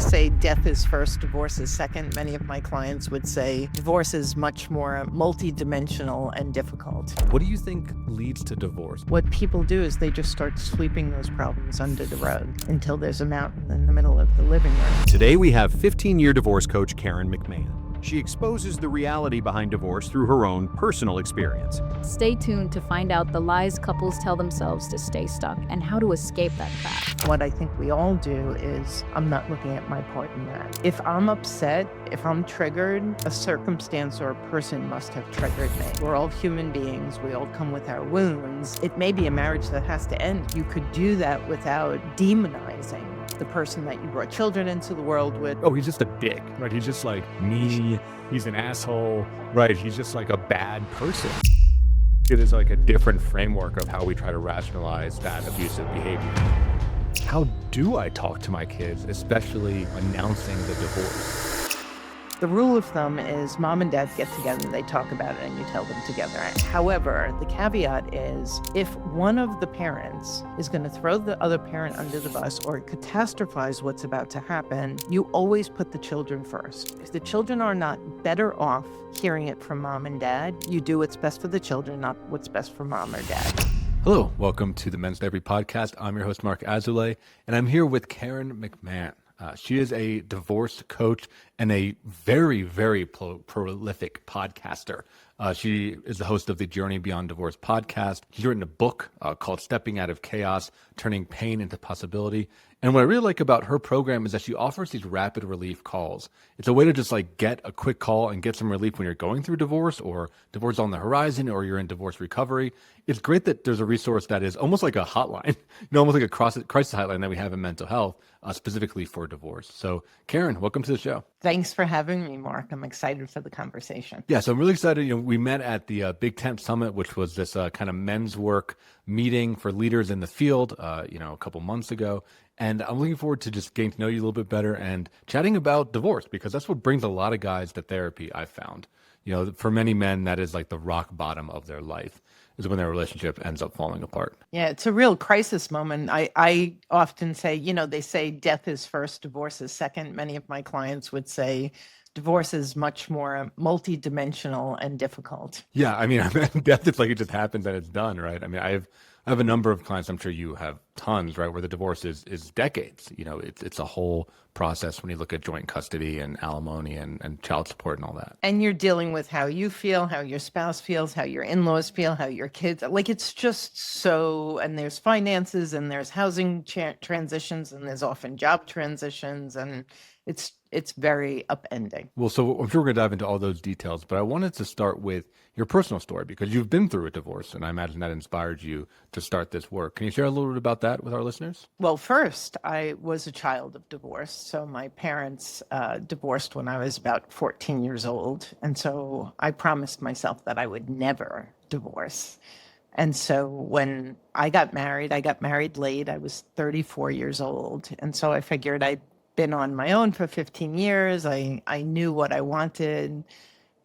say death is first, divorce is second. Many of my clients would say divorce is much more multidimensional and difficult. What do you think leads to divorce? What people do is they just start sweeping those problems under the rug until there's a mountain in the middle of the living room. Today we have 15-year divorce coach Karen McMahon. She exposes the reality behind divorce through her own personal experience. Stay tuned to find out the lies couples tell themselves to stay stuck and how to escape that trap. What I think we all do is I'm not looking at my part in that. If I'm upset, if I'm triggered, a circumstance or a person must have triggered me. We're all human beings. We all come with our wounds. It may be a marriage that has to end. You could do that without demonizing the person that you brought children into the world with. Oh, he's just a dick, right? He's just like me. He's an asshole, right? He's just like a bad person. It is like a different framework of how we try to rationalize that abusive behavior. How do I talk to my kids, especially announcing the divorce? The rule of thumb is mom and dad get together, they talk about it, and you tell them together. However, the caveat is if one of the parents is going to throw the other parent under the bus or catastrophize what's about to happen, you always put the children first. If the children are not better off hearing it from mom and dad, you do what's best for the children, not what's best for mom or dad. Hello, welcome to the Men's Therapy Podcast. I'm your host, Marc Azoulay, and I'm here with Karen McMahon. She is a divorce coach and a very, very prolific podcaster. She is the host of the Journey Beyond Divorce podcast. She's written a book called Stepping Out of Chaos, Turning Pain into Possibility. And what I really like about her program is that she offers these rapid relief calls. It's a way to just like get a quick call and get some relief when you're going through divorce or divorce on the horizon or you're in divorce recovery. It's great that there's a resource that is almost like a hotline, almost like a crisis hotline that we have in mental health, specifically for divorce. So Karen, welcome to the show. Thanks for having me, Mark. I'm excited for the conversation. Yeah, so I'm really excited. We met at the Big Tent Summit, which was this kind of men's work meeting for leaders in the field, a couple months ago. And I'm looking forward to just getting to know you a little bit better and chatting about divorce, because that's what brings a lot of guys to therapy, I've found. For many men, that is like the rock bottom of their life, is when their relationship ends up falling apart. Yeah, it's a real crisis moment. I often say, they say death is first, divorce is second. Many of my clients would say divorce is much more multidimensional and difficult. Yeah, I mean, death is like it just happens and it's done, right? I mean, I have a number of clients, I'm sure you have tons, right, where the divorce is decades. It's a whole process when you look at joint custody and alimony and child support and all that. And you're dealing with how you feel, how your spouse feels, how your in-laws feel, how your kids, like it's just so, and there's finances and there's housing transitions and there's often job transitions and it's very upending. Well, so I'm sure we're going to dive into all those details, but I wanted to start with your personal story because you've been through a divorce, and I imagine that inspired you to start this work. Can you share a little bit about that with our listeners? Well, first, I was a child of divorce. So my parents divorced when I was about 14 years old. And so I promised myself that I would never divorce. And so when I got married late. I was 34 years old. And so I figured I'd been on my own for 15 years. I knew what I wanted.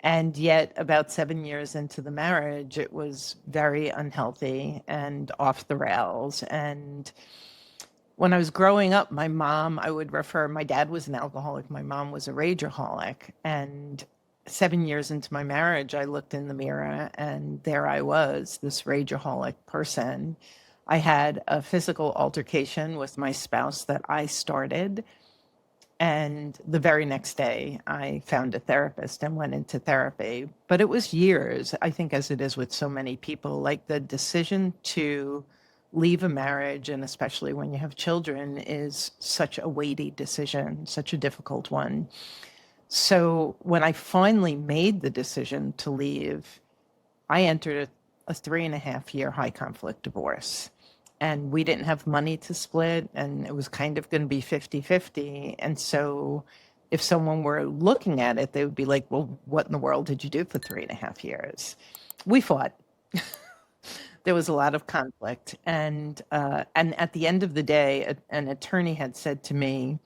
And yet about 7 years into the marriage, it was very unhealthy and off the rails. And when I was growing up, my dad was an alcoholic. My mom was a rageaholic. And 7 years into my marriage, I looked in the mirror and there I was, this rageaholic person. I had a physical altercation with my spouse that I started. And the very next day, I found a therapist and went into therapy. But it was years, I think, as it is with so many people, like the decision to leave a marriage, and especially when you have children, is such a weighty decision, such a difficult one. So when I finally made the decision to leave, I entered a 3.5-year high conflict divorce. And we didn't have money to split, and it was kind of going to be 50-50. And so if someone were looking at it, they would be like, well, what in the world did you do for 3.5 years? We fought. There was a lot of conflict. And at the end of the day, an attorney had said to me,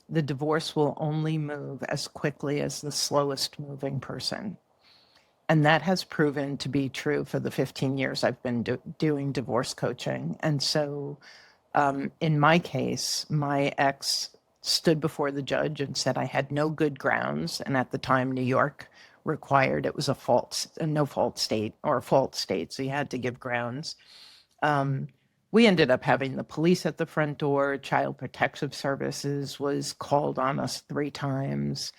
the divorce will only move as quickly as the slowest moving person. And that has proven to be true for the 15 years I've been doing divorce coaching. And so in my case, my ex stood before the judge and said I had no good grounds. And at the time, New York required it was a no fault state or a fault state. So you had to give grounds. We ended up having the police at the front door. Child Protective Services was called on us 3 times.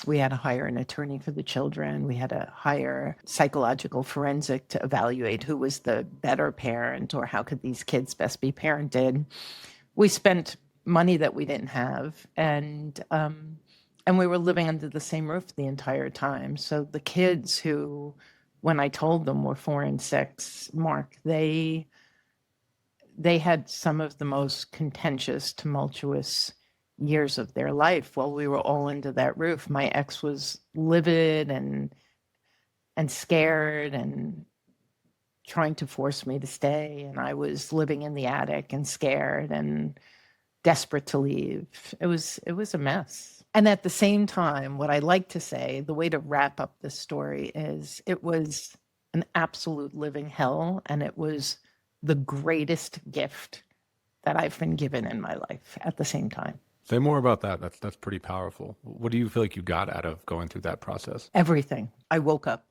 We had to hire an attorney for the children. We had to hire psychological forensic to evaluate who was the better parent or how could these kids best be parented. We spent money that we didn't have, and we were living under the same roof the entire time. So the kids who, when I told them were 4 and 6, Mark, they had some of the most contentious, tumultuous years of their life while we were all under that roof. My ex was livid and scared and trying to force me to stay, and I was living in the attic and scared and desperate to leave. It was a mess. And at the same time, what I like to say, the way to wrap up this story is it was an absolute living hell, and it was the greatest gift that I've been given in my life at the same time. Say more about that. That's pretty powerful. What do you feel like you got out of going through that process? Everything. I woke up.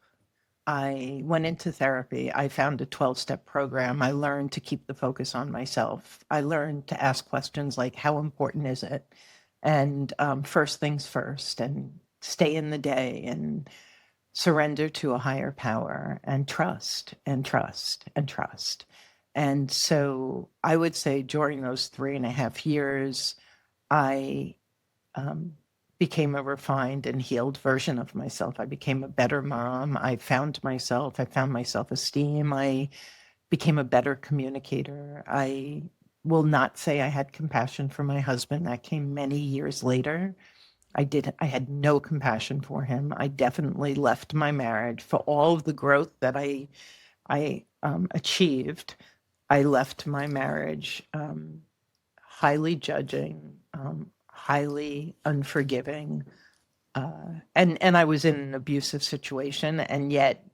I went into therapy. I found a 12-step program. I learned to keep the focus on myself. I learned to ask questions like, how important is it? And first things first, and stay in the day, and surrender to a higher power, and trust, and trust, and trust. And so I would say during those 3.5 years, I became a refined and healed version of myself. I became a better mom. I found my self-esteem. I became a better communicator. I will not say I had compassion for my husband. That came many years later. I had no compassion for him. I definitely left my marriage for all of the growth that I achieved. I left my marriage highly judging, highly unforgiving, and I was in an abusive situation. And yet,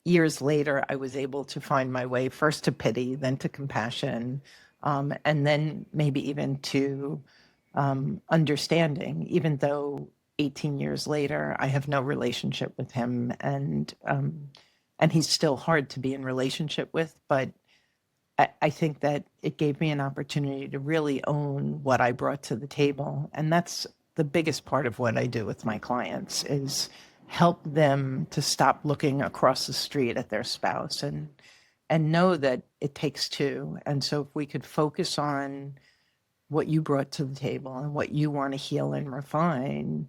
years later, I was able to find my way first to pity, then to compassion, and then maybe even to understanding, even though 18 years later, I have no relationship with him, and he's still hard to be in relationship with, but I think that it gave me an opportunity to really own what I brought to the table. And that's the biggest part of what I do with my clients, is help them to stop looking across the street at their spouse and know that it takes two. And so if we could focus on what you brought to the table and what you want to heal and refine,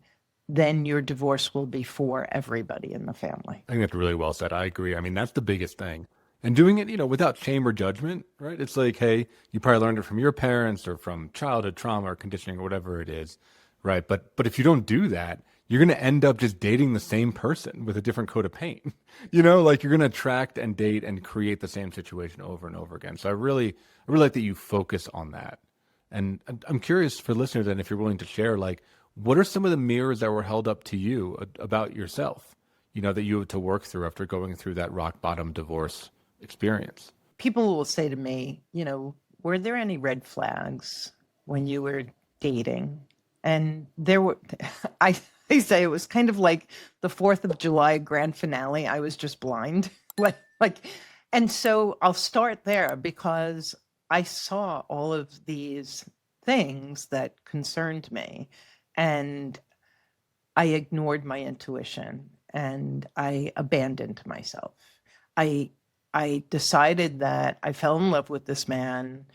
then your divorce will be for everybody in the family. I think that's really well said. I agree. I mean, that's the biggest thing. And doing it, without shame or judgment, right? It's like, hey, you probably learned it from your parents or from childhood trauma or conditioning or whatever it is, right? But if you don't do that, you're going to end up just dating the same person with a different coat of paint. Like you're going to attract and date and create the same situation over and over again. So I really like that you focus on that. And I'm curious for listeners, and if you're willing to share, like, what are some of the mirrors that were held up to you about yourself, that you had to work through after going through that rock bottom divorce experience? People will say to me, were there any red flags when you were dating? And there were. I say it was kind of like the 4th of July grand finale. I was just blind. And so I'll start there because I saw all of these things that concerned me, and I ignored my intuition and I abandoned myself. I decided that I fell in love with this man.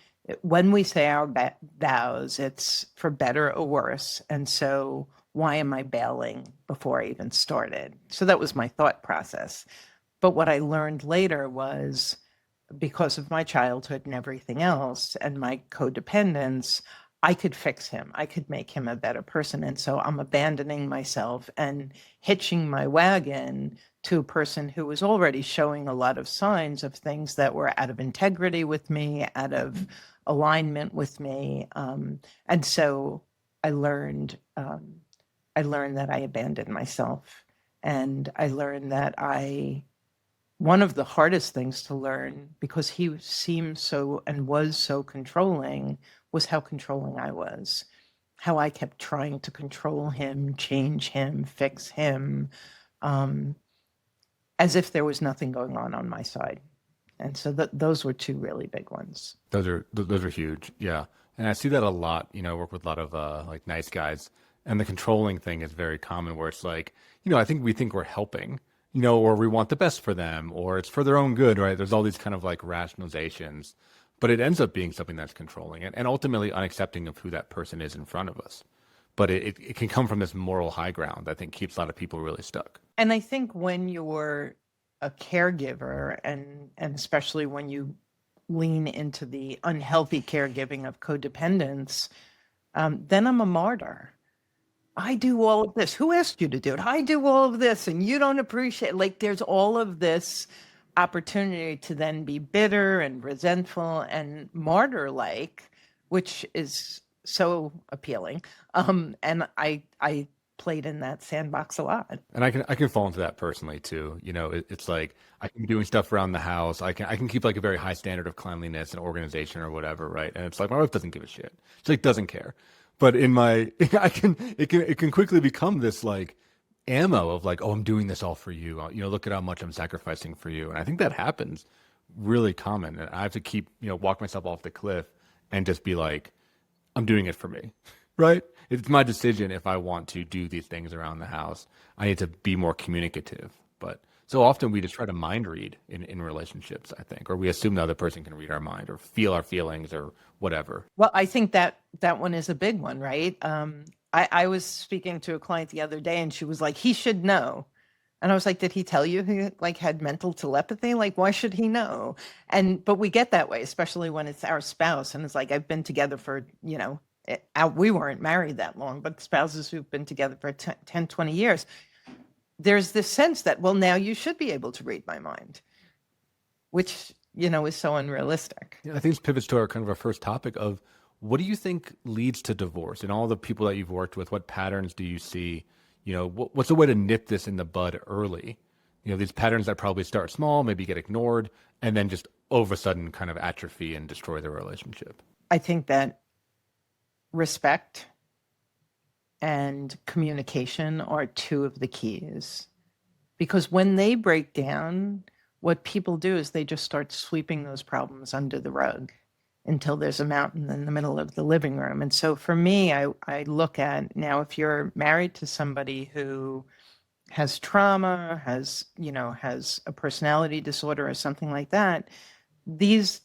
When we say our vows, it's for better or worse. And so why am I bailing before I even started? So that was my thought process. But what I learned later was, because of my childhood and everything else and my codependence, I could fix him. I could make him a better person. And so I'm abandoning myself and hitching my wagon to a person who was already showing a lot of signs of things that were out of integrity with me, out of alignment with me. And so I learned that I abandoned myself. And I learned that one of the hardest things to learn, because he seemed so and was so controlling, was how controlling I was. how I kept trying to control him, change him, fix him, um, as if there was nothing going on my side. And so those were two really big ones. Those are huge. Yeah. And I see that a lot, I work with a lot of like nice guys, and the controlling thing is very common where it's like, I think we think we're helping, or we want the best for them, or it's for their own good, right? There's all these kind of like rationalizations, but it ends up being something that's controlling and ultimately unaccepting of who that person is in front of us. But it can come from this moral high ground that I think keeps a lot of people really stuck. And I think when you're a caregiver, and especially when you lean into the unhealthy caregiving of codependence, then I'm a martyr. I do all of this. Who asked you to do it? I do all of this, and you don't appreciate. Like, there's all of this opportunity to then be bitter and resentful and martyr-like, which is so appealing. And I played in that sandbox a lot. And I can fall into that personally too. It's like I can be doing stuff around the house. I can keep like a very high standard of cleanliness and organization or whatever, right? And it's like my wife doesn't give a shit. She like doesn't care. But in my it can quickly become this like ammo of like, oh, I'm doing this all for you. Look at how much I'm sacrificing for you. And I think that happens really common. And I have to keep, walk myself off the cliff and just be like, I'm doing it for me, right? It's my decision if I want to do these things around the house. I need to be more communicative. But so often we just try to mind read in relationships, I think, or we assume the other person can read our mind or feel our feelings or whatever. Well, I think that one is a big one, right? I was speaking to a client the other day, and she was like, he should know. And I was like, did he tell you he like had mental telepathy? Like, why should he know? But we get that way, especially when it's our spouse. And it's like, I've been together for, we weren't married that long, but spouses who've been together for 10, 20 years, there's this sense that, well, now you should be able to read my mind, which, is so unrealistic. Yeah, I think this pivots to our kind of our first topic of what do you think leads to divorce? And all the people that you've worked with, what patterns do you see? What's a way to nip this in the bud early? These patterns that probably start small, maybe get ignored, and then just all of a sudden kind of atrophy and destroy the relationship. I think that respect and communication are two of the keys. Because when they break down, what people do is they just start sweeping those problems under the rug until there's a mountain in the middle of the living room. And so for me, I look at now, if you're married to somebody who has trauma, has a personality disorder or something like that, these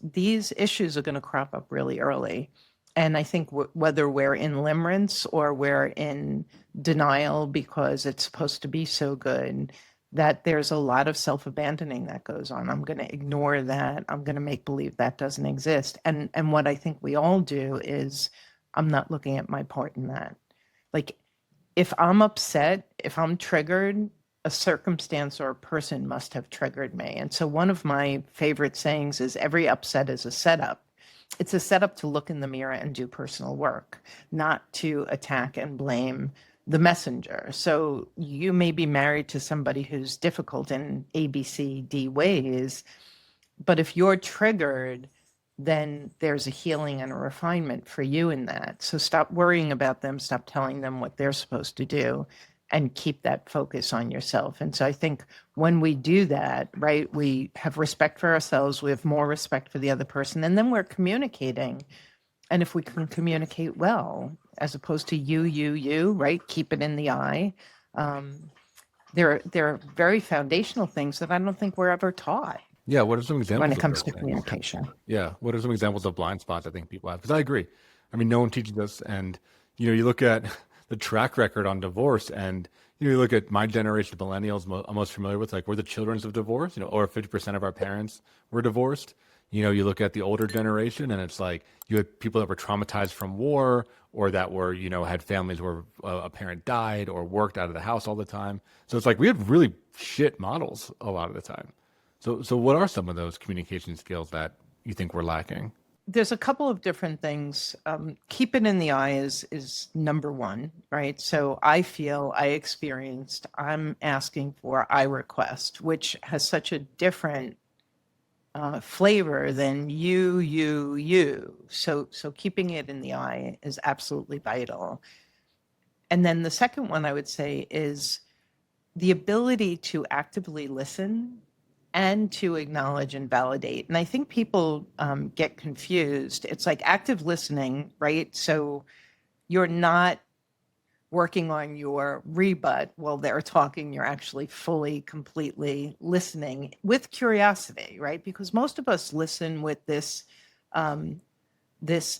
issues are going to crop up really early. And I think whether we're in limerence or we're in denial because it's supposed to be so good, that there's a lot of self-abandoning that goes on. I'm going to ignore that. I'm going to make believe that doesn't exist. And what I think we all do is I'm not looking at my part in that. Like, if I'm upset, if I'm triggered, a circumstance or a person must have triggered me. And so one of my favorite sayings is every upset is a setup. It's a setup to look in the mirror and do personal work, not to attack and blame the messenger. So you may be married to somebody who's difficult in A, B, C, D ways, but if you're triggered, then there's a healing and a refinement for you in that. So stop worrying about them, stop telling them what they're supposed to do, and keep that focus on yourself. And so I think when we do that, right, we have respect for ourselves, we have more respect for the other person, and then we're communicating. And if we can communicate well, as opposed to you, right? Keep it in the I. There are very foundational things that I don't think we're ever taught. Yeah, what are some examples when it of comes those to things? communication? Yeah, what are some examples of blind spots I think people have? Because I agree. I mean, no one teaches us, and you look at the track record on divorce, and you look at my generation, the millennials I'm most familiar with, like we're the children of divorce, or 50% of our parents were divorced. You look at the older generation, and it's like you had people that were traumatized from war, or that were, had families where a parent died or worked out of the house all the time. So it's like we had really shit models a lot of the time. So what are some of those communication skills that you think we're lacking? There's a couple of different things. Keep it in the eye is number one, right? So I experienced, I'm asking for, I request, which has such a different flavor than you. So keeping it in the I is absolutely vital. And then the second one I would say is the ability to actively listen and to acknowledge and validate. And I think people get confused. It's like active listening, right? So you're not working on your rebut while they're talking. You're actually fully, completely listening with curiosity, right? Because most of us listen with this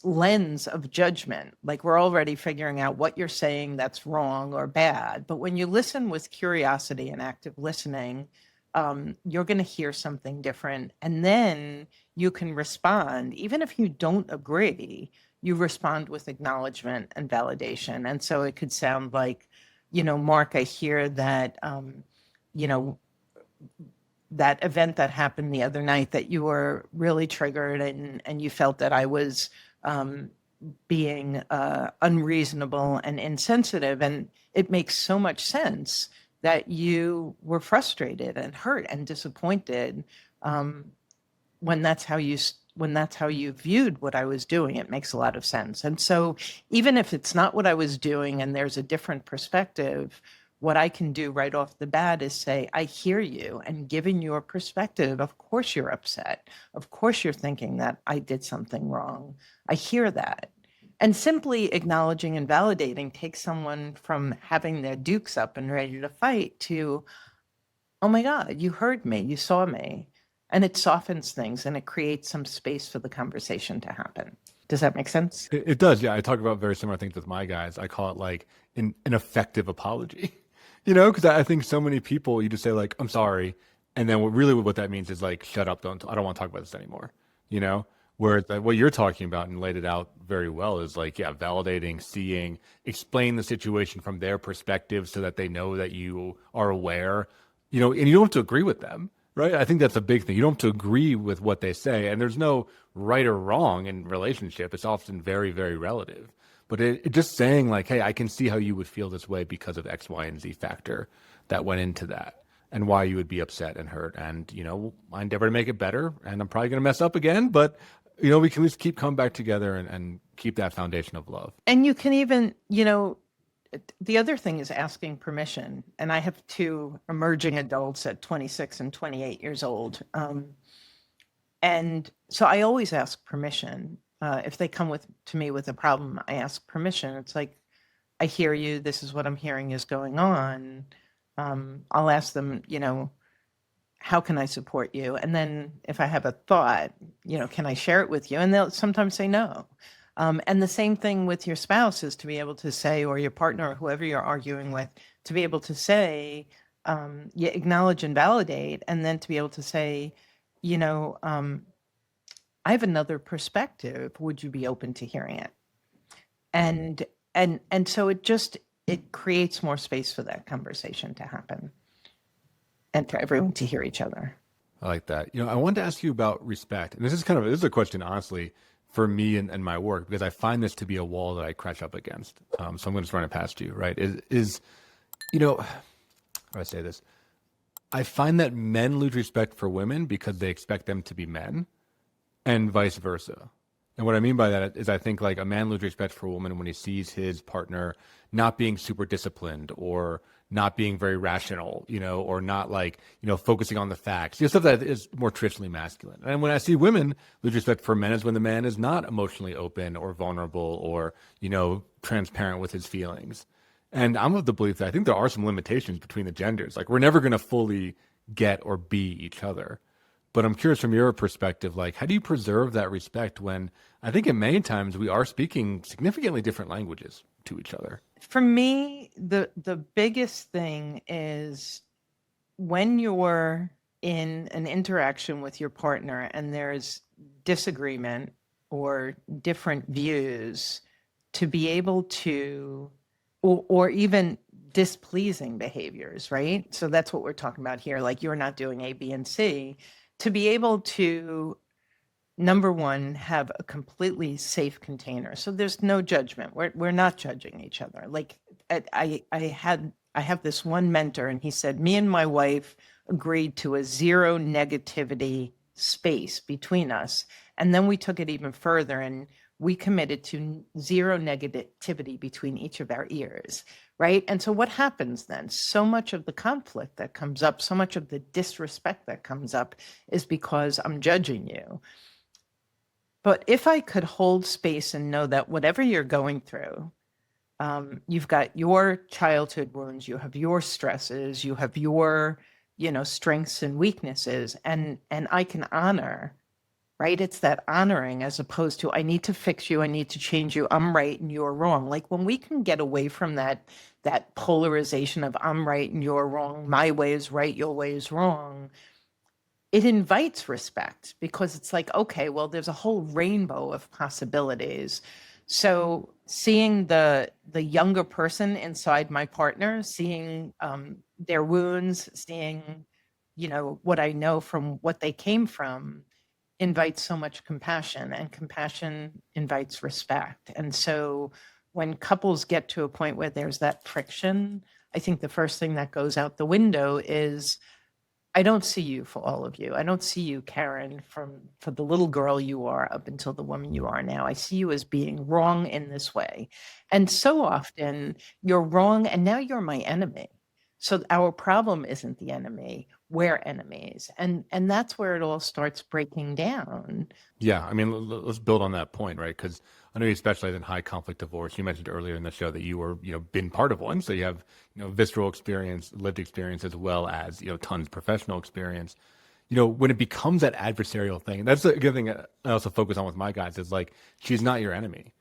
lens of judgment, like we're already figuring out what you're saying that's wrong or bad. But when you listen with curiosity and active listening, you're going to hear something different. And then you can respond. Even if you don't agree, you respond with acknowledgement and validation. And so it could sound like, Marc, I hear that, you know, that event that happened the other night, that you were really triggered and you felt that I was being unreasonable and insensitive. And it makes so much sense that you were frustrated and hurt and disappointed when that's how you viewed what I was doing. It makes a lot of sense. And so even if it's not what I was doing and there's a different perspective, what I can do right off the bat is say, I hear you, and given your perspective, of course you're upset. Of course you're thinking that I did something wrong. I hear that. And simply acknowledging and validating takes someone from having their dukes up and ready to fight to, oh my God, you heard me, you saw me. And it softens things and it creates some space for the conversation to happen. Does that make sense? It does. Yeah. I talk about very similar things with my guys. I call it like an effective apology, because I think so many people, you just say like, I'm sorry. And then what that means is like, shut up. I don't want to talk about this anymore, where what you're talking about and laid it out very well is like, yeah, validating, seeing, explain the situation from their perspective so that they know that you are aware, and you don't have to agree with them. Right. I think that's a big thing. You don't have to agree with what they say. And there's no right or wrong in relationship. It's often very, very relative. But it just saying like, hey, I can see how you would feel this way because of X, Y, and Z factor that went into that and why you would be upset and hurt. And, I endeavor to make it better. And I'm probably going to mess up again. But, we can at least keep coming back together and keep that foundation of love. And you can even, the other thing is asking permission. And I have two emerging adults at 26 and 28 years old. And so I always ask permission. If they come to me with a problem, I ask permission. It's like, I hear you. This is what I'm hearing is going on. I'll ask them, how can I support you? And then if I have a thought, can I share it with you? And they'll sometimes say no. And the same thing with your spouse is to be able to say, or your partner, or whoever you're arguing with, to be able to say, you acknowledge and validate, and then to be able to say, I have another perspective. Would you be open to hearing it? And so it creates more space for that conversation to happen and for everyone to hear each other. I like that. I wanted to ask you about respect. And this is a question, honestly, for me and my work, because I find this to be a wall that I crash up against. So I'm going to just run it past you, right? How do I say this? I find that men lose respect for women because they expect them to be men and vice versa. And what I mean by that is I think like a man loses respect for a woman when he sees his partner not being super disciplined or not being very rational, or not like, focusing on the facts, stuff that is more traditionally masculine. And when I see women lose respect for men is when the man is not emotionally open or vulnerable or, transparent with his feelings. And I'm of the belief that I think there are some limitations between the genders. Like we're never going to fully get or be each other. But I'm curious from your perspective, like how do you preserve that respect when I think in many times we are speaking significantly different languages to each other? For me, the biggest thing is when you're in an interaction with your partner and there's disagreement or different views, to be able to, or even displeasing behaviors, right? So that's what we're talking about here. Like you're not doing A, B, and C. To be able to, number one, have a completely safe container. So there's no judgment. We're not judging each other. Like I have this one mentor and he said, me and my wife agreed to a zero negativity space between us. And then we took it even further and we committed to zero negativity between each of our ears, right? And so what happens then? So much of the conflict that comes up, so much of the disrespect that comes up is because I'm judging you. But if I could hold space and know that whatever you're going through, you've got your childhood wounds, you have your stresses, you have your, strengths and weaknesses, and I can honor, right? It's that honoring as opposed to I need to fix you, I need to change you, I'm right and you're wrong. Like when we can get away from that polarization of I'm right and you're wrong, my way is right, your way is wrong, it invites respect because it's like, okay, well, there's a whole rainbow of possibilities. So seeing the younger person inside my partner, seeing their wounds, seeing, what I know from what they came from, invites so much compassion, and compassion invites respect. And so when couples get to a point where there's that friction, I think the first thing that goes out the window is I don't see you for all of you. I don't see you, Karen, for the little girl you are up until the woman you are now. I see you as being wrong in this way. And so often you're wrong and now you're my enemy. So our problem isn't the enemy, we're enemies. And that's where it all starts breaking down. Yeah, I mean, let's build on that point, right? Because I know you specialize in high conflict divorce. You mentioned earlier in the show that you were, been part of one, so you have, visceral experience, lived experience, as well as, tons of professional experience. When it becomes that adversarial thing, that's a good thing I also focus on with my guys is like, she's not your enemy,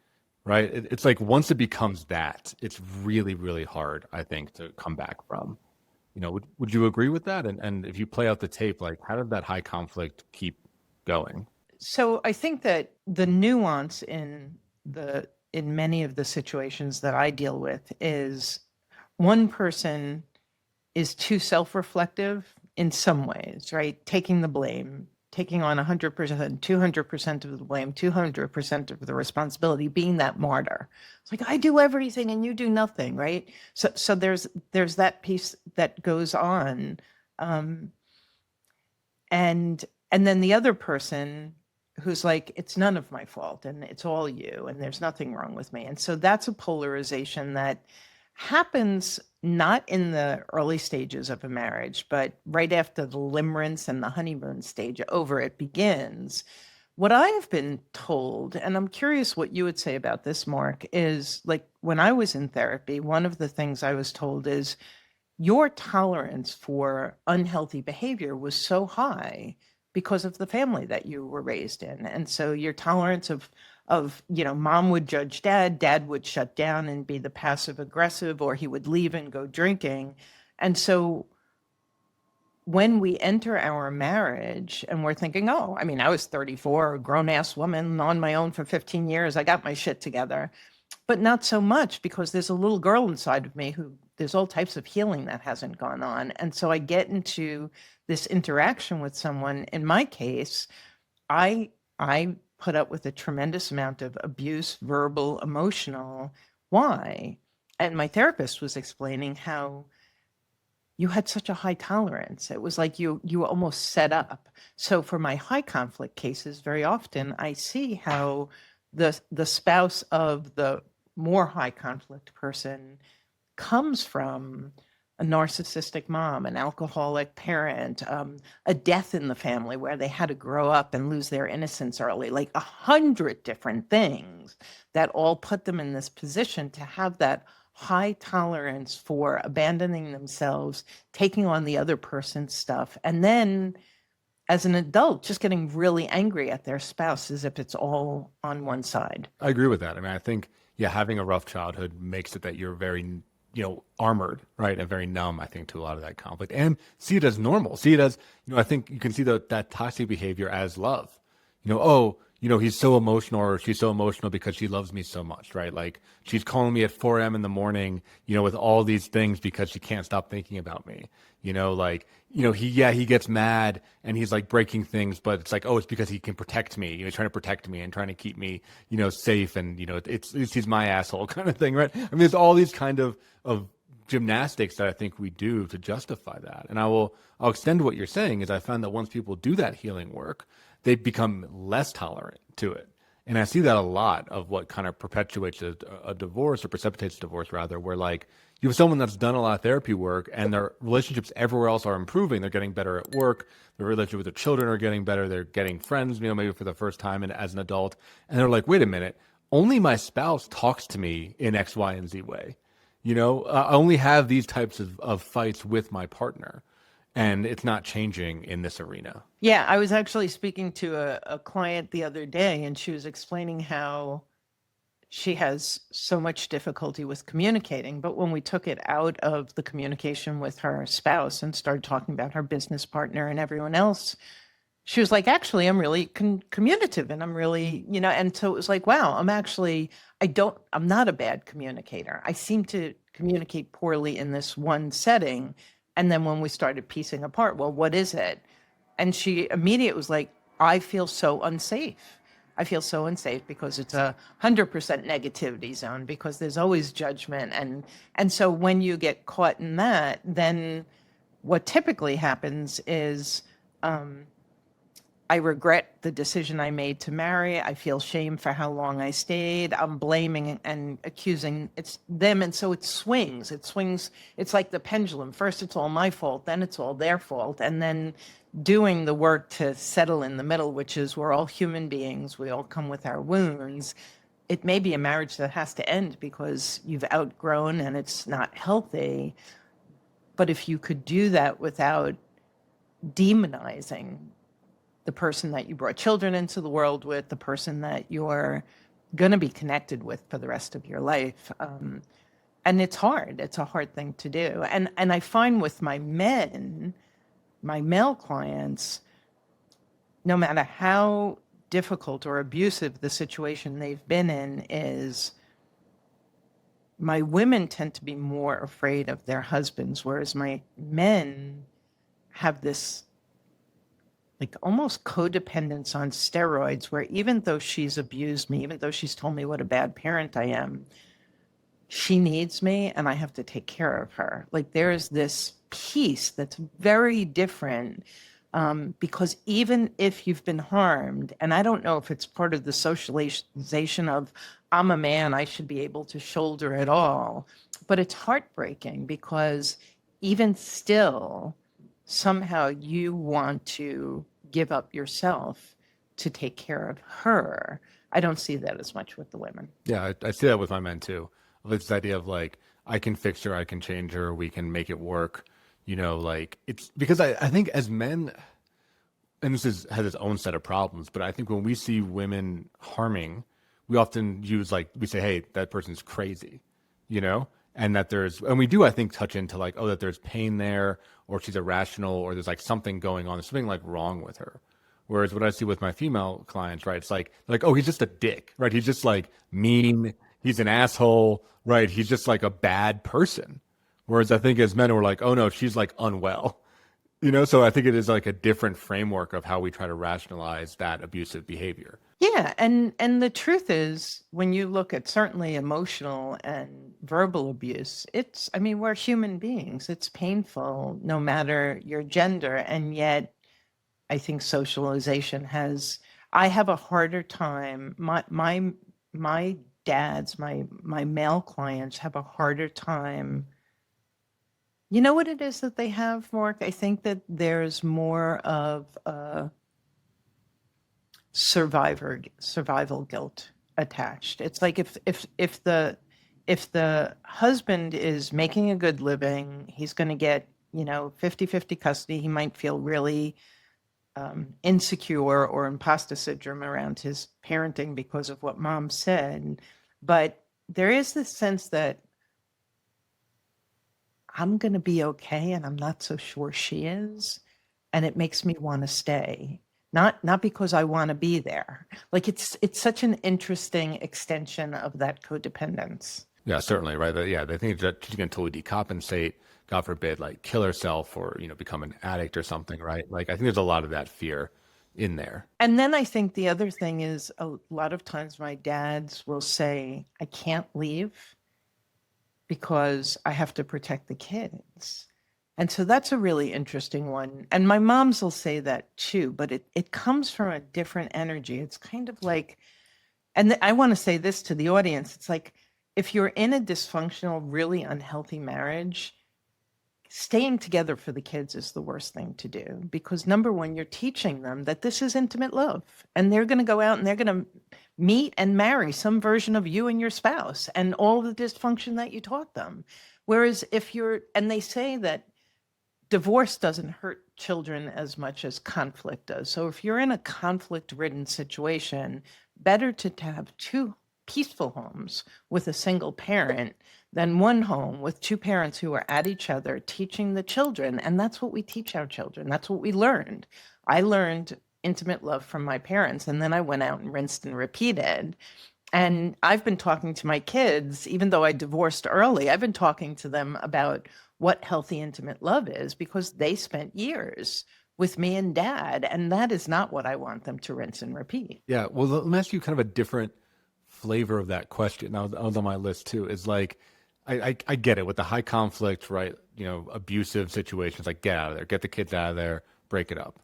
right? It's like once it becomes that, it's really, really hard, I think, to come back from. Would you agree with that? And if you play out the tape, like how did that high conflict keep going? So I think that the nuance in many of the situations that I deal with is one person is too self-reflective in some ways, right? Taking the blame, taking on 100%, 200% of the blame, 200% of the responsibility, being that martyr. It's like, I do everything and you do nothing, right? So there's that piece that goes on. And then the other person who's like, it's none of my fault and it's all you and there's nothing wrong with me. And so that's a polarization that happens not in the early stages of a marriage, but right after the limerence and the honeymoon stage over, it begins. What I've been told, and I'm curious what you would say about this, Mark, is like when I was in therapy, one of the things I was told is your tolerance for unhealthy behavior was so high because of the family that you were raised in. And so your tolerance of mom would judge dad would shut down and be the passive aggressive, or he would leave and go drinking. And so when we enter our marriage and we're thinking, oh, I mean, I was 34, a grown ass woman on my own for 15 years. I got my shit together, but not so much because there's a little girl inside of me who there's all types of healing that hasn't gone on. And so I get into this interaction with someone. In my case, I put up with a tremendous amount of abuse, verbal, emotional. Why? And my therapist was explaining how you had such a high tolerance. It was like you were almost set up. So for my high conflict cases, very often I see how the spouse of the more high conflict person comes from a narcissistic mom, an alcoholic parent, a death in the family where they had to grow up and lose their innocence early, like 100 different things that all put them in this position to have that high tolerance for abandoning themselves, taking on the other person's stuff, and then as an adult, just getting really angry at their spouse as if it's all on one side. I agree with that. I mean, I think, yeah, having a rough childhood makes it that you're very, armored, right? And very numb, I think, to a lot of that conflict, and see it as normal. See it as, I think you can see that toxic behavior as love. Oh, he's so emotional or she's so emotional because she loves me so much, right? Like she's calling me at 4 a.m. in the morning, with all these things because she can't stop thinking about me. He gets mad and he's like breaking things, but it's like, oh, it's because he can protect me. He's trying to protect me and trying to keep me, safe. And, he's my asshole kind of thing, right? I mean, there's all these kind of gymnastics that I think we do to justify that. And I'll extend what you're saying is I found that once people do that healing work, they become less tolerant to it. And I see that a lot of what kind of perpetuates a divorce or precipitates divorce rather, where like you have someone that's done a lot of therapy work and their relationships everywhere else are improving. They're getting better at work. Their relationship with their children are getting better. They're getting friends, maybe for the first time and as an adult. And they're like, wait a minute, only my spouse talks to me in X, Y, and Z way. I only have these types of fights with my partner, and it's not changing in this arena. Yeah, I was actually speaking to a client the other day, and she was explaining how she has so much difficulty with communicating. But when we took it out of the communication with her spouse and started talking about her business partner and everyone else, she was like, actually, I'm really communicative and I'm really, and so it was like, wow, I'm not a bad communicator. I seem to communicate poorly in this one setting. And then when we started piecing apart, well, what is it? And she immediately was like, I feel so unsafe. I feel so unsafe because it's 100% negativity zone, because there's always judgment. And so when you get caught in that, then what typically happens is, I regret the decision I made to marry. I feel shame for how long I stayed. I'm blaming and accusing it's them. And so it swings. It's like the pendulum. First, it's all my fault. Then it's all their fault. And then doing the work to settle in the middle, which is we're all human beings. We all come with our wounds. It may be a marriage that has to end because you've outgrown and it's not healthy. But if you could do that without demonizing the person that you brought children into the world with, the person that you're going to be connected with for the rest of your life. And it's hard. It's a hard thing to do. And I find with my male clients, no matter how difficult or abusive the situation they've been in is, my women tend to be more afraid of their husbands, whereas my men have this like almost codependence on steroids, where even though she's abused me, even though she's told me what a bad parent I am, she needs me and I have to take care of her. Like there's this piece that's very different, because even if you've been harmed, and I don't know if it's part of the socialization of I'm a man, I should be able to shoulder it all, but it's heartbreaking because even still, somehow you want to give up yourself to take care of her. I don't see that as much with the women. Yeah, I see that with my men too. This idea of like, I can fix her, I can change her, we can make it work. Like it's because I think as men, and has its own set of problems, but I think when we see women harming, we often we say, hey, that person's crazy, and and we do, I think, touch into like, oh, that there's pain there, or she's irrational, or there's like something going on, there's something like wrong with her. Whereas what I see with my female clients, right, it's like, oh, he's just a dick, right? He's just like mean, he's an asshole, right? He's just like a bad person. Whereas I think as men, we're like, oh no, she's like unwell, So I think it is like a different framework of how we try to rationalize that abusive behavior. Yeah, and the truth is, when you look at certainly emotional and verbal abuse, we're human beings. It's painful no matter your gender, and yet I think socialization I have a harder time. My dads, my male clients have a harder time. You know what it is that they have, Mark? I think that there's more of a survival guilt attached. It's like if the husband is making a good living, he's going to get 50-50 custody. He might feel really insecure or imposter syndrome around his parenting because of what mom said. But there is this sense that I'm going to be okay, and I'm not so sure she is, and it makes me want to stay. Not because I want to be there. Like it's such an interesting extension of that codependence. Yeah, certainly, right. Yeah, they think that she's going to totally decompensate, God forbid, like kill herself or become an addict or something, right? Like I think there's a lot of that fear in there. And then I think the other thing is, a lot of times my dads will say, I can't leave because I have to protect the kids. And so that's a really interesting one. And my moms will say that too, but it comes from a different energy. It's kind of like, and I want to say this to the audience. It's like, if you're in a dysfunctional, really unhealthy marriage, staying together for the kids is the worst thing to do, because number one, you're teaching them that this is intimate love, and they're going to go out and they're going to meet and marry some version of you and your spouse and all the dysfunction that you taught them. Whereas if you're, and they say that divorce doesn't hurt children as much as conflict does. So if you're in a conflict-ridden situation, better to have two peaceful homes with a single parent than one home with two parents who are at each other teaching the children. And that's what we teach our children. That's what we learned. I learned intimate love from my parents, and then I went out and rinsed and repeated. And I've been talking to my kids, even though I divorced early, I've been talking to them about what healthy, intimate love is, because they spent years with me and dad. And that is not what I want them to rinse and repeat. Yeah. Well, let me ask you kind of a different flavor of that question. I was on my list too. Is like, I get it with the high conflict, right? Abusive situations, like get out of there, get the kids out of there, break it up,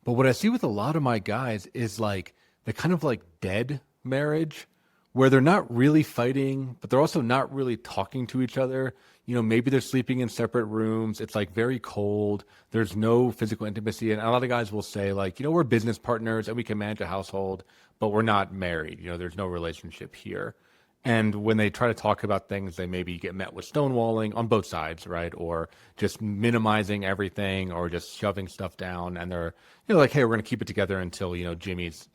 But what I see with a lot of my guys is like the kind of like dead marriage where they're not really fighting, but they're also not really talking to each other. Maybe they're sleeping in separate rooms. It's like very cold. There's no physical intimacy. And a lot of guys will say like, we're business partners and we can manage a household, but we're not married. There's no relationship here. And when they try to talk about things, they maybe get met with stonewalling on both sides, right? Or just minimizing everything or just shoving stuff down. And they're, like, hey, we're going to keep it together until, Jimmy's,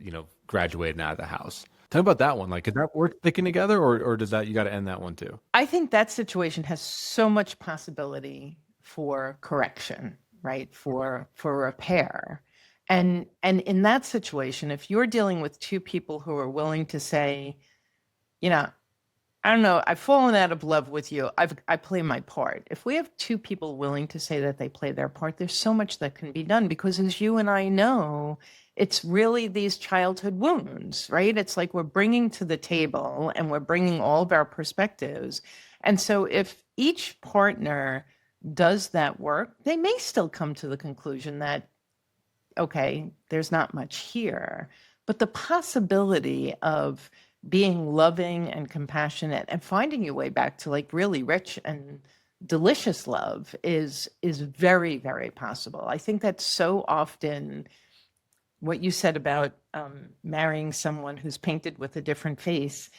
graduated out of the house. Tell me about that one. Like, is that worth sticking together, or does that, you got to end that one too? I think that situation has so much possibility for correction, right? For repair. And in that situation, if you're dealing with two people who are willing to say, I don't know, I've fallen out of love with you. I play my part. If we have two people willing to say that they play their part, there's so much that can be done, because as you and I know, it's really these childhood wounds, right? It's like we're bringing to the table and we're bringing all of our perspectives. And so if each partner does that work, they may still come to the conclusion that, okay, there's not much here. But the possibility of being loving and compassionate and finding your way back to like really rich and delicious love is very, very possible. I think that's so often what you said about marrying someone who's painted with a different face.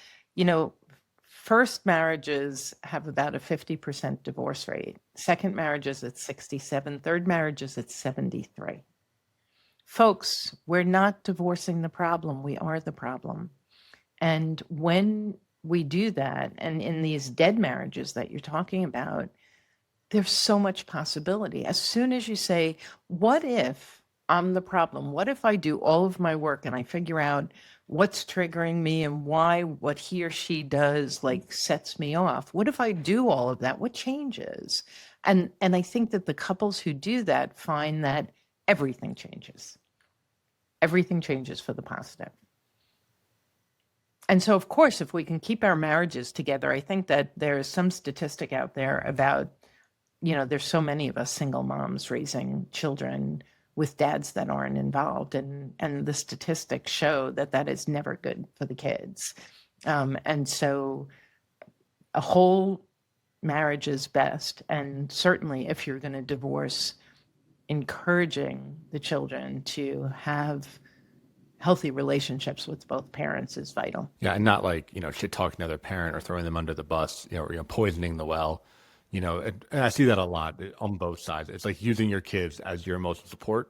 First marriages have about a 50% divorce rate. Second marriages at 67. Third marriages at 73. Folks, we're not divorcing the problem. We are the problem. And when we do that, and in these dead marriages that you're talking about, there's so much possibility. As soon as you say, what if I'm the problem? What if I do all of my work and I figure out what's triggering me and why what he or she does like sets me off? What if I do all of that? What changes? And I think that the couples who do that find that everything changes. Everything changes for the positive. And so, of course, if we can keep our marriages together, I think that there's some statistic out there about, there's so many of us single moms raising children with dads that aren't involved. And the statistics show that that is never good for the kids. And so a whole marriage is best. And certainly if you're going to divorce, encouraging the children to have healthy relationships with both parents is vital. Yeah, and not like, shit talking the other parent or throwing them under the bus, or poisoning the well. And I see that a lot on both sides. It's like using your kids as your emotional support,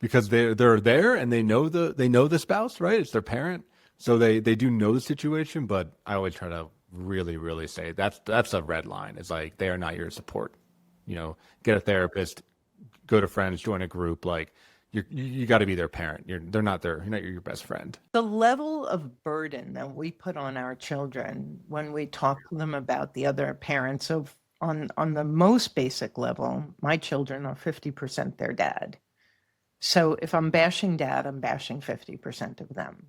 because they're there and they know the spouse, right? It's their parent. So they do know the situation, but I always try to really, really say that's a red line. It's like they are not your support. Get a therapist, go to friends, join a group, like you got to be their parent. You're not your best friend. The level of burden that we put on our children when we talk to them about the other parents, so on the most basic level, my children are 50% their dad. So if I'm bashing dad, I'm bashing 50% of them.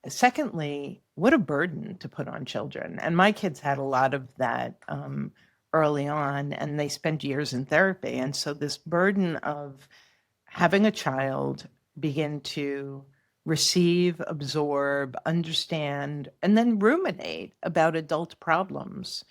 secondly, what a burden to put on children. And my kids had a lot of that early on, and they spent years in therapy. And so this burden of having a child begin to receive, absorb, understand, and then ruminate about adult problems.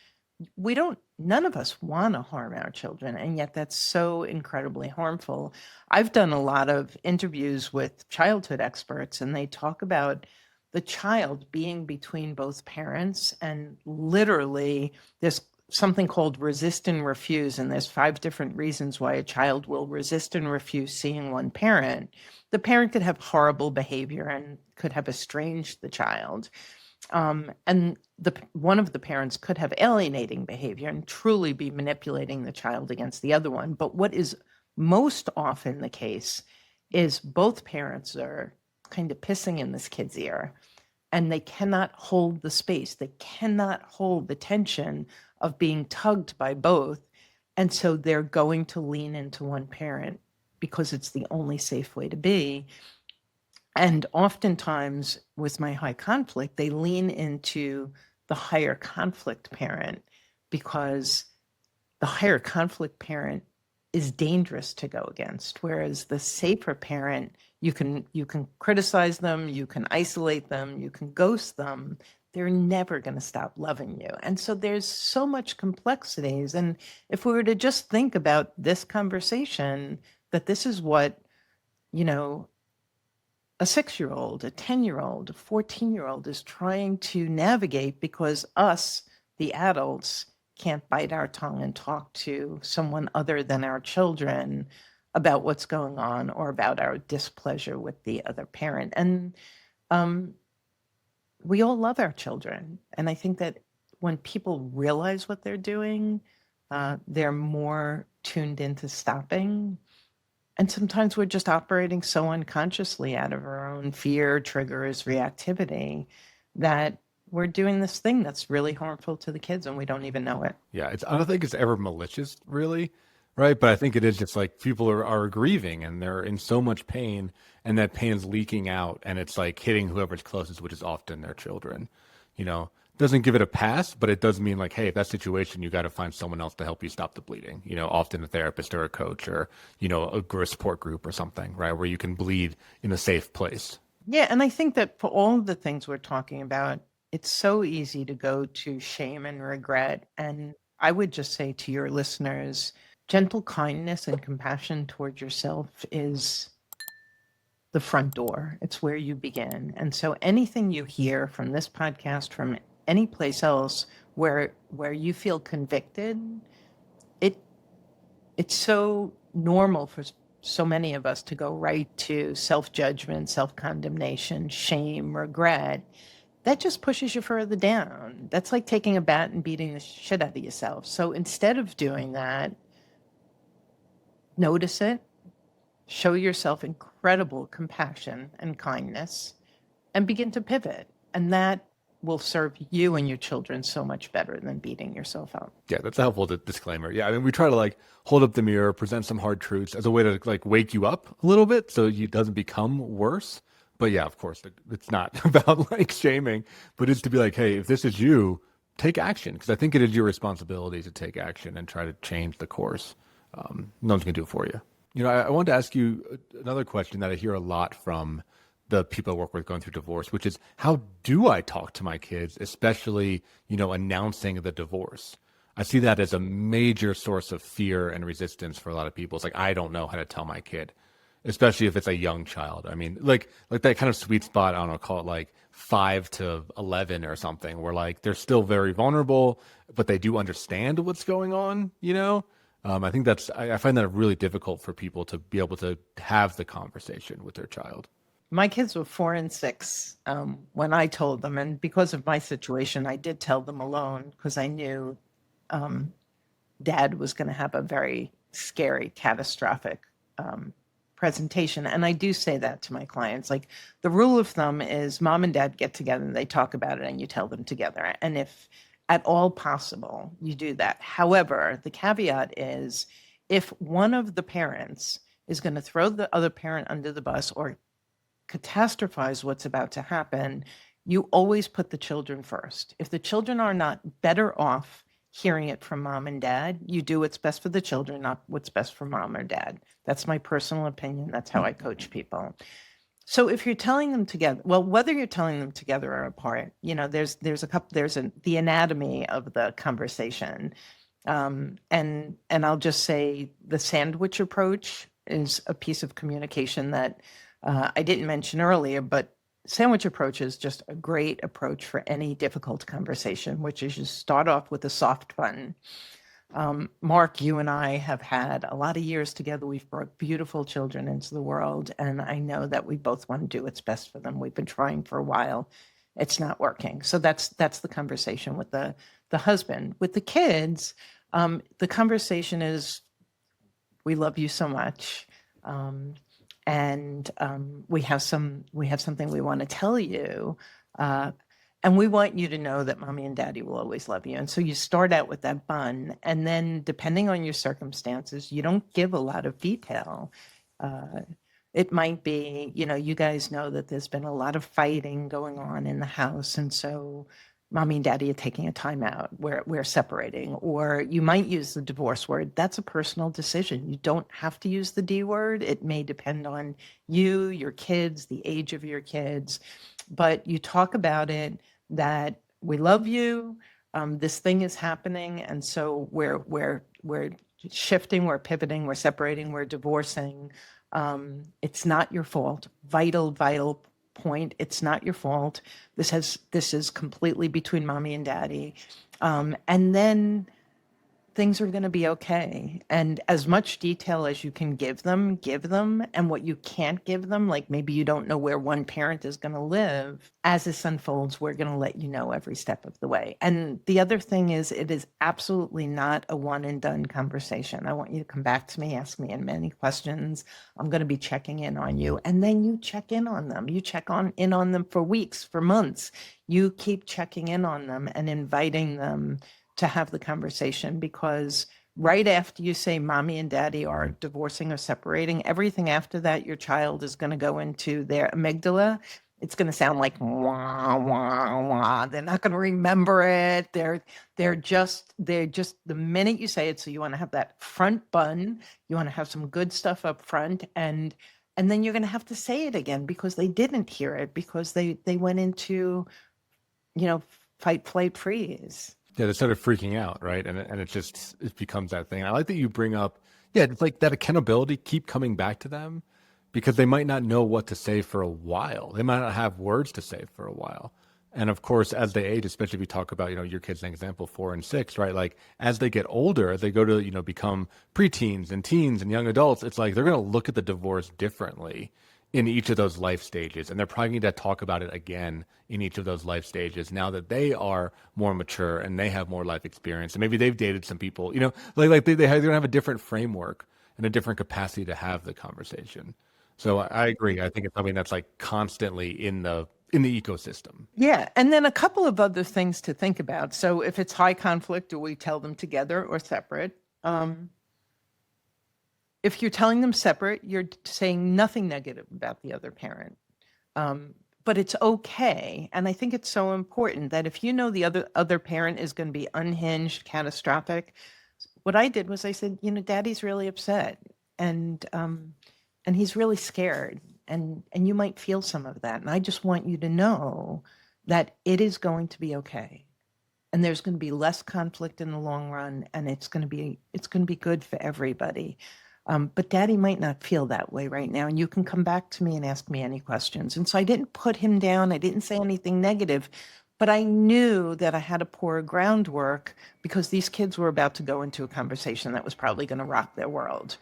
None of us want to harm our children, and yet that's so incredibly harmful. I've done a lot of interviews with childhood experts, and they talk about the child being between both parents, and literally there's something called resist and refuse, and there's 5 different reasons why a child will resist and refuse seeing one parent. The parent could have horrible behavior and could have estranged the child. And one of the parents could have alienating behavior and truly be manipulating the child against the other one. But what is most often the case is both parents are kind of pissing in this kid's ear, and they cannot hold the space. They cannot hold the tension of being tugged by both. And so they're going to lean into one parent because it's the only safe way to be. And oftentimes with my high conflict, they lean into the higher conflict parent because the higher conflict parent is dangerous to go against. Whereas the safer parent, you can criticize them, you can isolate them, you can ghost them. They're never going to stop loving you. And so there's so much complexities. And if we were to just think about this conversation, that this is what, a 6-year-old, a 10-year-old, a 14-year-old is trying to navigate because us, the adults, can't bite our tongue and talk to someone other than our children about what's going on or about our displeasure with the other parent. And we all love our children. And I think that when people realize what they're doing, they're more tuned into stopping. And sometimes we're just operating so unconsciously out of our own fear, triggers, reactivity, that we're doing this thing that's really harmful to the kids and we don't even know it. Yeah, I don't think it's ever malicious, really, right? But I think it is just like people are grieving and they're in so much pain, and that pain is leaking out, and it's like hitting whoever's closest, which is often their children. Doesn't give it a pass, but it does mean like, hey, if that situation, you got to find someone else to help you stop the bleeding. Often a therapist or a coach or a support group or something, right, where you can bleed in a safe place. Yeah, and I think that for all of the things we're talking about, it's so easy to go to shame and regret. And I would just say to your listeners, gentle kindness and compassion towards yourself is the front door. It's where you begin. And so anything you hear from this podcast, from any place else where you feel convicted, it's so normal for so many of us to go right to self-judgment, self-condemnation, shame, regret. That just pushes you further down. That's like taking a bat and beating the shit out of yourself. So instead of doing that, notice it, show yourself incredible compassion and kindness, and begin to pivot. And that will serve you and your children so much better than beating yourself up. Yeah, that's a helpful disclaimer. Yeah, I mean, we try to like hold up the mirror, present some hard truths as a way to like wake you up a little bit so it doesn't become worse. But yeah, of course, it's not about like shaming, but it's to be like, hey, if this is you, take action. Because I think it is your responsibility to take action and try to change the course. No one's going to do it for you. I wanted to ask you another question that I hear a lot from the people I work with going through divorce, which is, how do I talk to my kids, especially, announcing the divorce? I see that as a major source of fear and resistance for a lot of people. It's like, I don't know how to tell my kid, especially if it's a young child. I mean, like that kind of sweet spot, I don't know, call it like 5 to 11 or something, where like they're still very vulnerable, but they do understand what's going on, I think I find that really difficult for people to be able to have the conversation with their child. My kids were 4 and 6 when I told them. And because of my situation, I did tell them alone because I knew Dad was going to have a very scary, catastrophic presentation. And I do say that to my clients. Like, the rule of thumb is Mom and Dad get together and they talk about it and you tell them together. And if at all possible, you do that. However, the caveat is if one of the parents is going to throw the other parent under the bus or catastrophize what's about to happen, you always put the children first. If the children are not better off hearing it from mom and dad, you do what's best for the children, not what's best for mom or dad. That's my personal opinion. That's how I coach people. So if you're telling them together, well, whether you're telling them together or apart, there's the anatomy of the conversation. And I'll just say the sandwich approach is a piece of communication that I didn't mention earlier, but sandwich approach is just a great approach for any difficult conversation, which is you start off with a soft button. Marc, you and I have had a lot of years together. We've brought beautiful children into the world, and I know that we both want to do what's best for them. We've been trying for a while. It's not working. So that's the conversation with the husband. With the kids, the conversation is, we love you so much. And we have something we want to tell you. And we want you to know that mommy and daddy will always love you. And so you start out with that bun. And then depending on your circumstances, you don't give a lot of detail. It might be, you guys know that there's been a lot of fighting going on in the house. And so mommy and daddy are taking a time out. We're separating. Or you might use the divorce word. That's a personal decision. You don't have to use the D word. It may depend on you, your kids, the age of your kids. But you talk about it, that we love you. This thing is happening. And so we're shifting, we're pivoting, we're separating, we're divorcing. It's not your fault. Vital point. It's not your fault. This is completely between mommy and daddy. And then things are going to be okay. And as much detail as you can give them. And what you can't give them, like maybe you don't know where one parent is going to live, as this unfolds, we're going to let you know every step of the way. And the other thing is, it is absolutely not a one and done conversation. I want you to come back to me, ask me many questions. I'm going to be checking in on you. And then you check in on them. You check in on them for weeks, for months. You keep checking in on them and inviting them to have the conversation, because right after you say mommy and daddy are divorcing or separating, everything after that, your child is going to go into their amygdala. It's going to sound like wah, wah, wah. They're not going to remember it. They're just the minute you say it. So you want to have that front bun. You want to have some good stuff up front, and then you're going to have to say it again because they didn't hear it, because they went into, fight, flight, freeze. Yeah, they started freaking out, right? And it becomes that thing. I like that you bring up, it's like that accountability, keep coming back to them, because they might not know what to say for a while. They might not have words to say for a while. And of course, as they age, especially if you talk about, your kids, an example, 4 and 6, right? Like as they get older, as they go to, become preteens and teens and young adults, it's like they're going to look at the divorce differently in each of those life stages. And they're probably going to talk about it again in each of those life stages now that they are more mature and they have more life experience. And maybe they've dated some people, they're going to have a different framework and a different capacity to have the conversation. So I agree. I think it's something that's like constantly in the ecosystem. Yeah. And then a couple of other things to think about. So if it's high conflict, do we tell them together or separate? If you're telling them separate, you're saying nothing negative about the other parent. But it's okay. And I think it's so important that if you know the other parent is going to be unhinged, catastrophic, what I did was I said, daddy's really upset, and he's really scared, and you might feel some of that. And I just want you to know that it is going to be okay. And there's going to be less conflict in the long run, and it's going to be good for everybody. But daddy might not feel that way right now. And you can come back to me and ask me any questions. And so I didn't put him down. I didn't say anything negative, but I knew that I had to pour groundwork, because these kids were about to go into a conversation that was probably going to rock their world.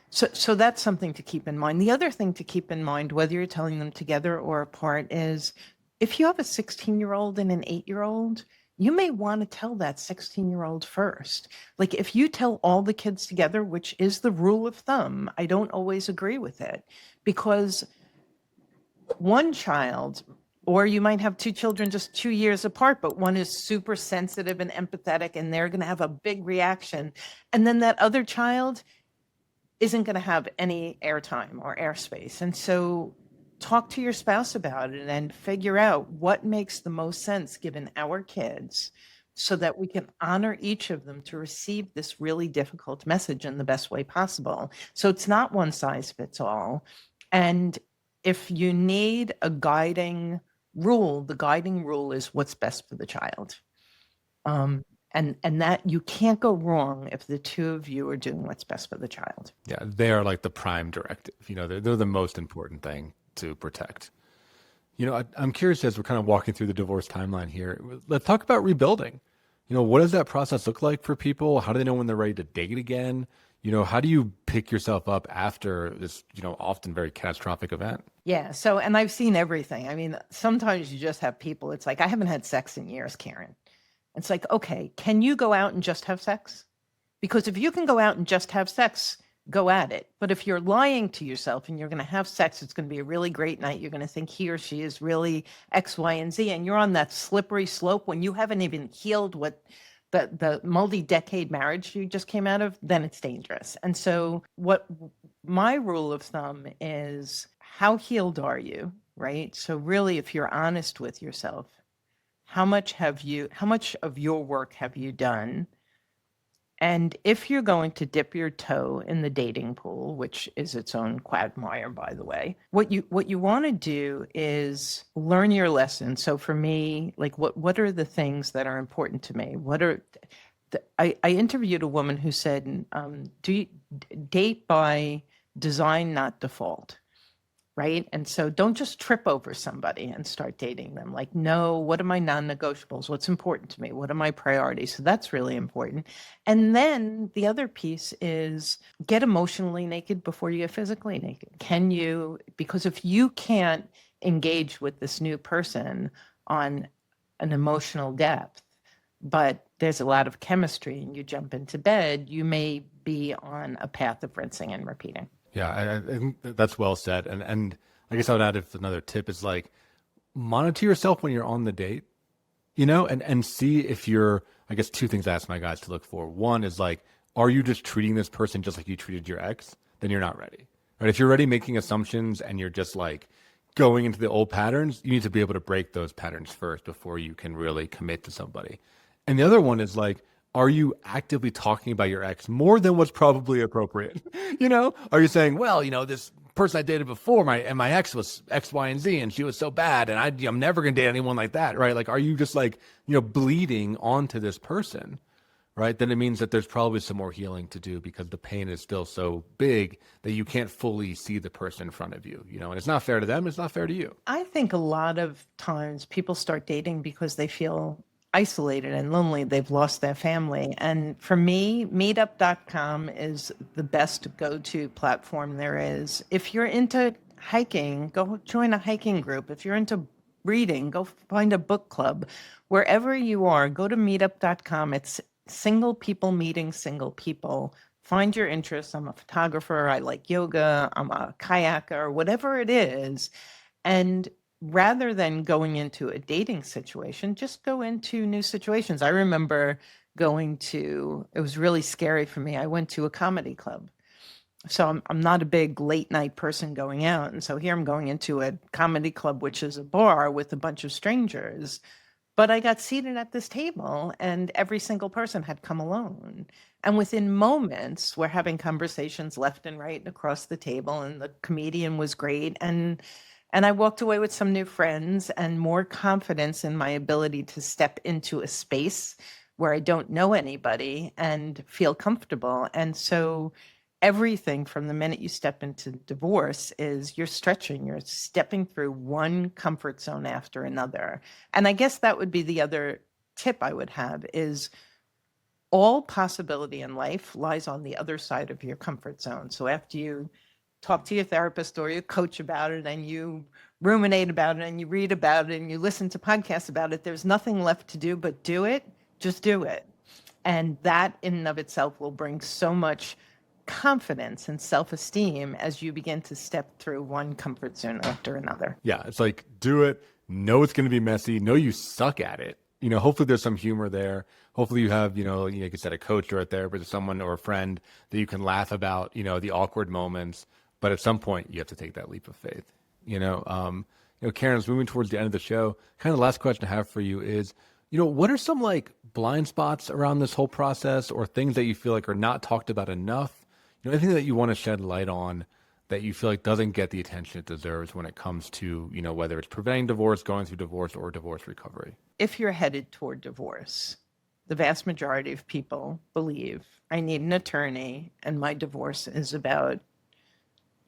So that's something to keep in mind. The other thing to keep in mind, whether you're telling them together or apart, is if you have a 16-year-old and an 8-year-old, you may want to tell that 16-year-old first. Like if you tell all the kids together, which is the rule of thumb, I don't always agree with it, because one child, or you might have 2 children just 2 years apart, but one is super sensitive and empathetic, and they're going to have a big reaction. And then that other child, isn't going to have any airtime or airspace. And so talk to your spouse about it and figure out what makes the most sense given our kids so that we can honor each of them to receive this really difficult message in the best way possible. So it's not one size fits all. And if you need a guiding rule, the guiding rule is what's best for the child. And that you can't go wrong if the two of you are doing what's best for the child. Yeah, they are like the prime directive. They're the most important thing to protect. I'm curious as we're kind of walking through the divorce timeline here. Let's talk about rebuilding. What does that process look like for people? How do they know when they're ready to date again? How do you pick yourself up after this, often very catastrophic event? Yeah. So, and I've seen everything. I mean, sometimes you just have people, it's like, I haven't had sex in years, Karen. It's like, okay, can you go out and just have sex? Because if you can go out and just have sex, go at it. But if you're lying to yourself and you're going to have sex, it's going to be a really great night. You're going to think he or she is really X, Y, and Z. And you're on that slippery slope when you haven't even healed what the multi-decade marriage you just came out of, then it's dangerous. And so what my rule of thumb is, how healed are you, right? So really, if you're honest with yourself, how much of your work have you done? And if you're going to dip your toe in the dating pool, which is its own quagmire, by the way, what you want to do is learn your lesson. So for me, like what are the things that are important to me? I interviewed a woman who said, do you date by design, not default? Right. And so don't just trip over somebody and start dating them. Like, no, what are my non-negotiables? What's important to me? What are my priorities? So that's really important. And then the other piece is get emotionally naked before you get physically naked. Because if you can't engage with this new person on an emotional depth, but there's a lot of chemistry and you jump into bed, you may be on a path of rinsing and repeating. Yeah, I think that's well said. And I guess I would add if another tip is like monitor yourself when you're on the date, and see if you're, I guess two things I ask my guys to look for. One is like, are you just treating this person just like you treated your ex? Then you're not ready. Right? If you're already making assumptions and you're just like going into the old patterns, you need to be able to break those patterns first before you can really commit to somebody. And the other one is like, are you actively talking about your ex more than what's probably appropriate? Are you saying, well, this person I dated before, my ex was X, Y, and Z, and she was so bad, and I'm never going to date anyone like that, right? Like, are you just like, bleeding onto this person, right? Then it means that there's probably some more healing to do because the pain is still so big that you can't fully see the person in front of you, and it's not fair to them. It's not fair to you. I think a lot of times people start dating because they feel isolated and lonely. They've lost their family. And for me, meetup.com is the best go-to platform there is. If you're into hiking, go join a hiking group. If you're into reading, go find a book club. Wherever you are, go to meetup.com. It's single people meeting single people. Find your interests. I'm a photographer. I like yoga. I'm a kayaker, whatever it is. And rather than going into a dating situation, just go into new situations. I remember it was really scary for me. I went to a comedy club. So I'm not a big late night person going out. And so here I'm going into a comedy club, which is a bar with a bunch of strangers. But I got seated at this table and every single person had come alone. And within moments, we're having conversations left and right and across the table. And the comedian was great. And I walked away with some new friends and more confidence in my ability to step into a space where I don't know anybody and feel comfortable. And so everything from the minute you step into divorce is you're stretching, you're stepping through one comfort zone after another. And I guess that would be the other tip I would have is all possibility in life lies on the other side of your comfort zone. So after you talk to your therapist or your coach about it and you ruminate about it and you read about it and you listen to podcasts about it, there's nothing left to do but do it. Just do it. And that in and of itself will bring so much confidence and self-esteem as you begin to step through one comfort zone after another. Yeah, it's like do it. Know it's going to be messy. Know you suck at it. hopefully there's some humor there. Hopefully you have, like you said, a coach or a therapist, someone or a friend that you can laugh about, the awkward moments. But at some point you have to take that leap of faith. Karen, as moving towards the end of the show, kind of the last question I have for you is, what are some like blind spots around this whole process or things that you feel like are not talked about enough? Anything that you want to shed light on that you feel like doesn't get the attention it deserves when it comes to, whether it's preventing divorce, going through divorce, or divorce recovery? If you're headed toward divorce, the vast majority of people believe I need an attorney and my divorce is about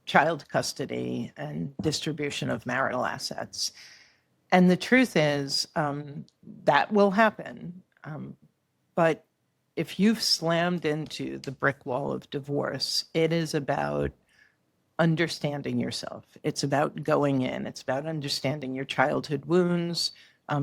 child custody and distribution of marital assets. And the truth is that will happen. But if you've slammed into the brick wall of divorce, it is about understanding yourself. It's about going in. It's about understanding your childhood wounds,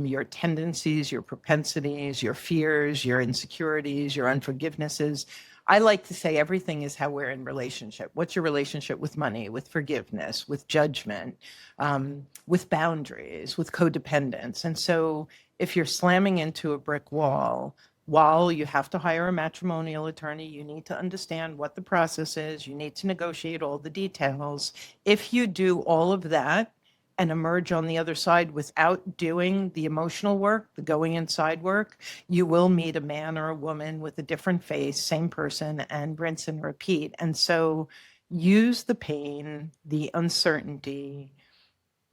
your tendencies, your propensities, your fears, your insecurities, your unforgivenesses. I like to say everything is how we're in relationship. What's your relationship with money, with forgiveness, with judgment, with boundaries, with codependence? And so if you're slamming into a brick wall, while you have to hire a matrimonial attorney, you need to understand what the process is. You need to negotiate all the details. If you do all of that and emerge on the other side without doing the emotional work, the going inside work, you will meet a man or a woman with a different face, same person, and rinse and repeat. And so use the pain, the uncertainty,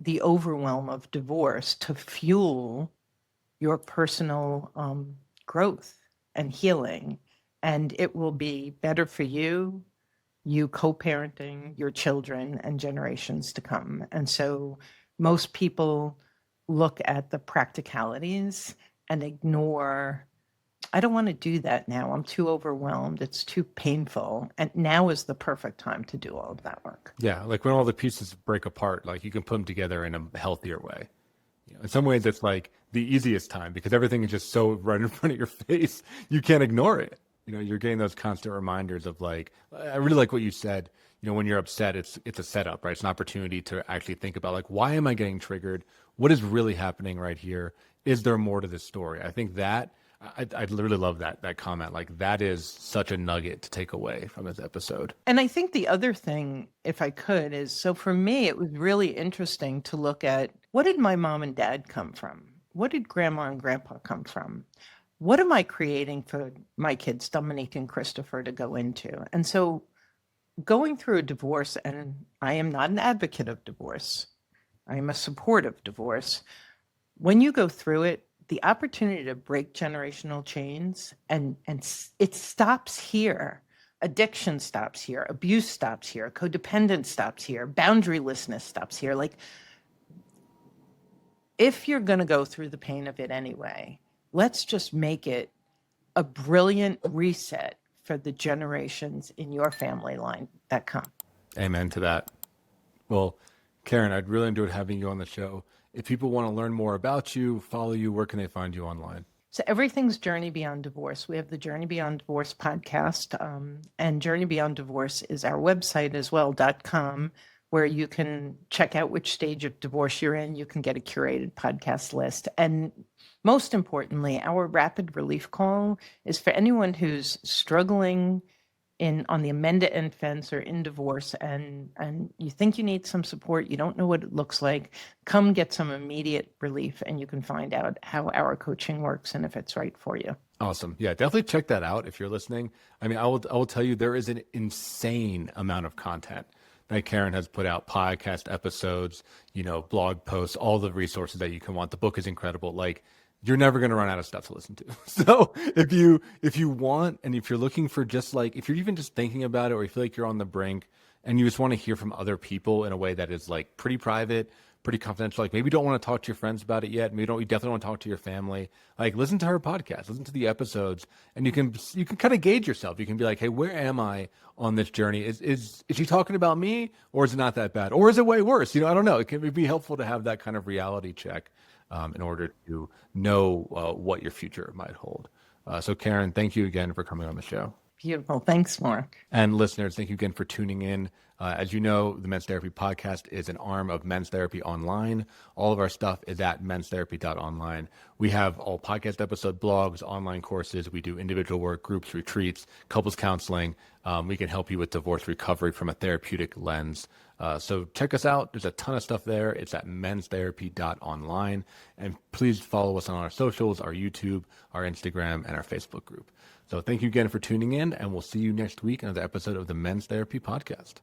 the overwhelm of divorce to fuel your personal growth and healing. And it will be better for you co-parenting your children and generations to come. And so most people look at the practicalities and ignore, I don't want to do that now. I'm too overwhelmed. It's too painful. And now is the perfect time to do all of that work. Yeah, like when all the pieces break apart, like you can put them together in a healthier way. In some ways, it's like the easiest time because everything is just so right in front of your face. You can't ignore it. You're getting those constant reminders of like, I really like what you said, when you're upset, it's a setup, right? It's an opportunity to actually think about like, why am I getting triggered? What is really happening right here? Is there more to this story? I think that I literally love that comment. Like that is such a nugget to take away from this episode. And I think the other thing, if I could, is so for me, it was really interesting to look at what did my mom and dad come from? What did grandma and grandpa come from? What am I creating for my kids, Dominique and Christopher, to go into? And so going through a divorce, and I am not an advocate of divorce, I am a support of divorce. When you go through it, the opportunity to break generational chains and it stops here. Addiction stops here, abuse stops here, codependence stops here, boundarylessness stops here. Like, if you're going to go through the pain of it anyway, let's just make it a brilliant reset for the generations in your family line that come. Amen to that. Well, Karen, I'd really enjoyed having you on the show. If people want to learn more about you, follow you, where can they find you online? So everything's Journey Beyond Divorce. We have the Journey Beyond Divorce podcast, and Journey Beyond Divorce is our website as well, .com, where you can check out which stage of divorce you're in. You can get a curated podcast list. And most importantly, our rapid relief call is for anyone who's struggling on the amended end fence or in divorce, and you think you need some support, you don't know what it looks like, come get some immediate relief, and you can find out how our coaching works and if it's right for you. Awesome. Yeah, definitely check that out if you're listening. I mean, I will tell you there is an insane amount of content that Karen has put out, podcast episodes, blog posts, all the resources that you can want. The book is incredible. Like, you're never going to run out of stuff to listen to. So if you want, and if you're looking for just like, if you're even just thinking about it, or you feel like you're on the brink and you just want to hear from other people in a way that is like pretty private, pretty confidential, like maybe you don't want to talk to your friends about it yet. Maybe you definitely want to talk to your family. Like, listen to her podcast, listen to the episodes, and you can kind of gauge yourself. You can be like, hey, where am I on this journey? Is she talking about me, or is it not that bad? Or is it way worse? I don't know. It can be helpful to have that kind of reality check in order to know what your future might hold. So Karen, thank you again for coming on the show. Beautiful. Thanks, Mark. And listeners, thank you again for tuning in. As you know, the Men's Therapy podcast is an arm of Men's Therapy Online. All of our stuff is at menstherapy.online. We have all podcast episode blogs, online courses. We do individual work, groups, retreats, couples counseling. We can help you with divorce recovery from a therapeutic lens. So check us out. There's a ton of stuff there. It's at menstherapy.online. And please follow us on our socials, our YouTube, our Instagram, and our Facebook group. So thank you again for tuning in, and we'll see you next week on another episode of the Men's Therapy Podcast.